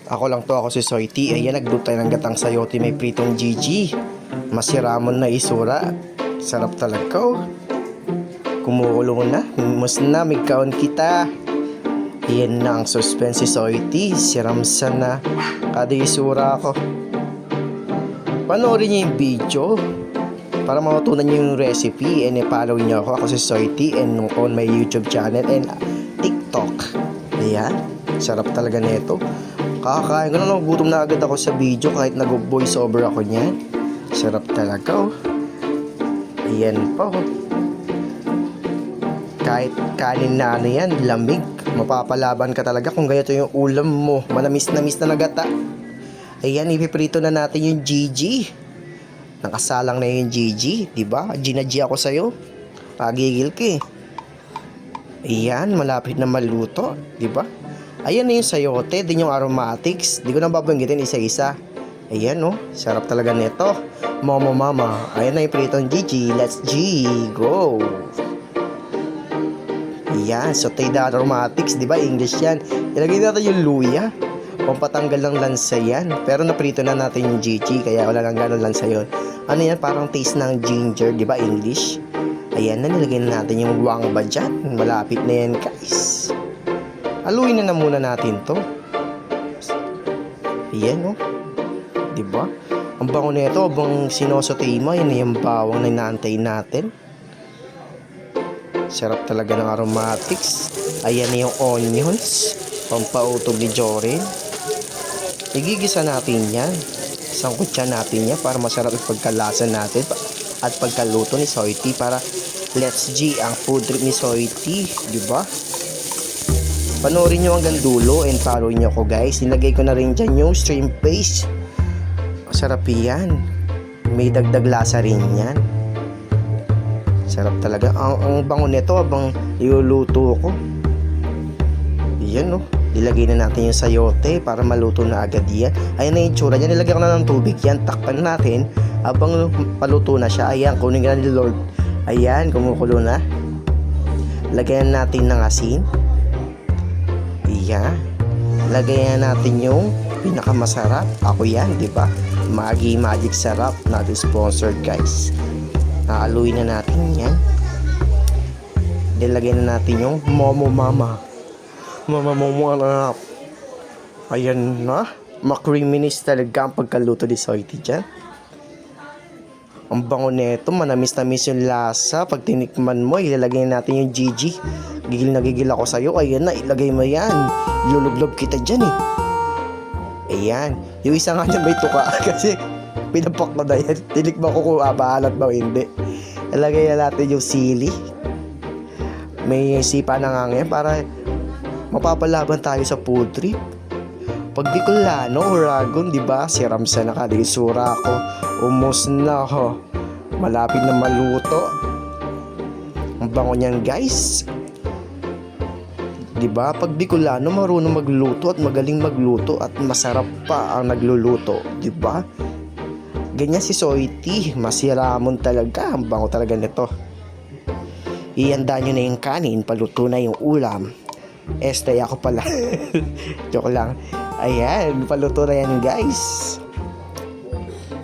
Ako lang to, ako si Soiti. Ayan, nagluto tayo ng gatang sayote, may pritong Gigi. Masiramon na isura. Sarap talaga oh. Kumukulo na. Mas na, may kaon kita. Ayan na ang suspense si Soiti. Siramsan na. Kada isura ko. Panoorin niyo yung video para matutunan niyo yung recipe, and i-follow niyo ako si Soiti, and on my YouTube channel and TikTok. Ayan, sarap talaga nito. Kakain ko na, gutom na agad ako sa video kahit nag-voice over ako niyan. Sarap talaga oh. Ayan pa oh. Kahit kanin na ano yan, lamig, mapapalaban ka talaga kung ganito yung ulam mo. Manamis na nagata. Ayan, ipiprito na natin yung Gigi. Nakasalang na yung Gigi, diba? Ginaji ako sa'yo. Pagigil ka eh. Ayan, malapit na maluto, diba? Ayan na yung sayote, din yung aromatics. Di ko na babanggitin isa-isa. Ayan oh, sarap talaga nito. Mama. Ayan na yung pritong Gigi. Let's G, go! Ayan, sauteed aromatics, diba? English yan. Ilagay natin yung luya. Pampatanggal ng lansa yan. Pero naprito na natin yung Gigi, kaya wala lang ganun lansa yun. Ano yan? Parang taste ng ginger, di ba? English. Ayan na, nilagay na natin yung wangba dyan. Malapit na yan, guys. Haluin na muna natin to. Ayan, oh. Di ba? Ang bango nito, habang sinosotay mo, yun yung bawang na inaantay natin. Sarap talaga ng aromatics. Ayan na yung onions. Pampautog ni Jorin. Igigisa natin yan. Sangkutsa natin yan para masarap yung pagkalasa natin at pagkaluto ni Soiti, para let's G ang food trip ni Soiti, di ba? Panoorin nyo hanggang dulo and follow nyo ako, guys. Nilagay ko na rin dyan yung shrimp paste. Sarap yan. May dagdag lasa rin yan. Sarap talaga. Ang bango nito habang iluluto ko. Yan oh. Ilagay na natin yung sayote para maluto na agad yan. Ayan na yung tsura niya. Nilagyan ko na ng tubig yan. Takpan natin habang paluto na siya. Ayan, kunin ka na ni Lord. Ayan, kumukulo na. Lagyan natin ng asin. Ayan. Lagyan natin yung pinakamasarap. Ako yan, di ba? Maggi Magic Sarap. Not sponsored, guys. Naaluin na natin yan. Lagyan na natin yung Momo Mama. Ayan na. Makriminis talaga ang pagkaluto ni Soiti dyan. Ang bango nito, manamis-namis yung lasa. Pag tinikman mo, ilalagay natin yung Gigi. Gigil na gigil ako sa'yo. Ayan na, ilagay mo yan. Lulublob kita dyan eh. Ayan. Yung isa nga dyan may tuka kasi pinapak na na yan. Tinikman ko kung bahalat ba o hindi. Ilagay na natin yung sili. May sipa na nga ngayon para mapapalaban tayo sa food trip. Pag di Bicolano, Uragon, di ba? Si Ramsa na kada isura ko. Umos na ho. Malapit na maluto. Ang bango niyan, guys. Di ba? Pag Bicolano, marunong magluto at magaling magluto at masarap pa ang nagluluto, di ba? Ganyan si Soiti, masiramon talaga. Ang bango talaga nito. Ihanda nyo na yung kanin, paluto na yung ulam. Estay ako pala. Joke lang. Ayan, paluto na yan, guys.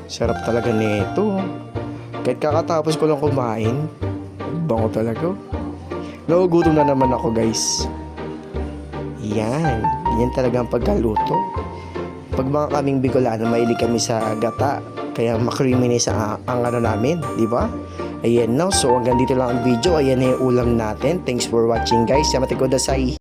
Sarap talaga nito. Kahit kakatapos ko lang kumain, bango talaga. Nagugutom na naman ako, guys. Yan. Yan talaga ang pagkaluto. Pag mga kaming Bicolano, mahilig kami sa gata. Kaya makriminis ang ano namin, di ba? Ayan na. So hanggang dito lang ang video. Ayan na yung ulam natin. Thanks for watching, guys. Yamate ko dasai.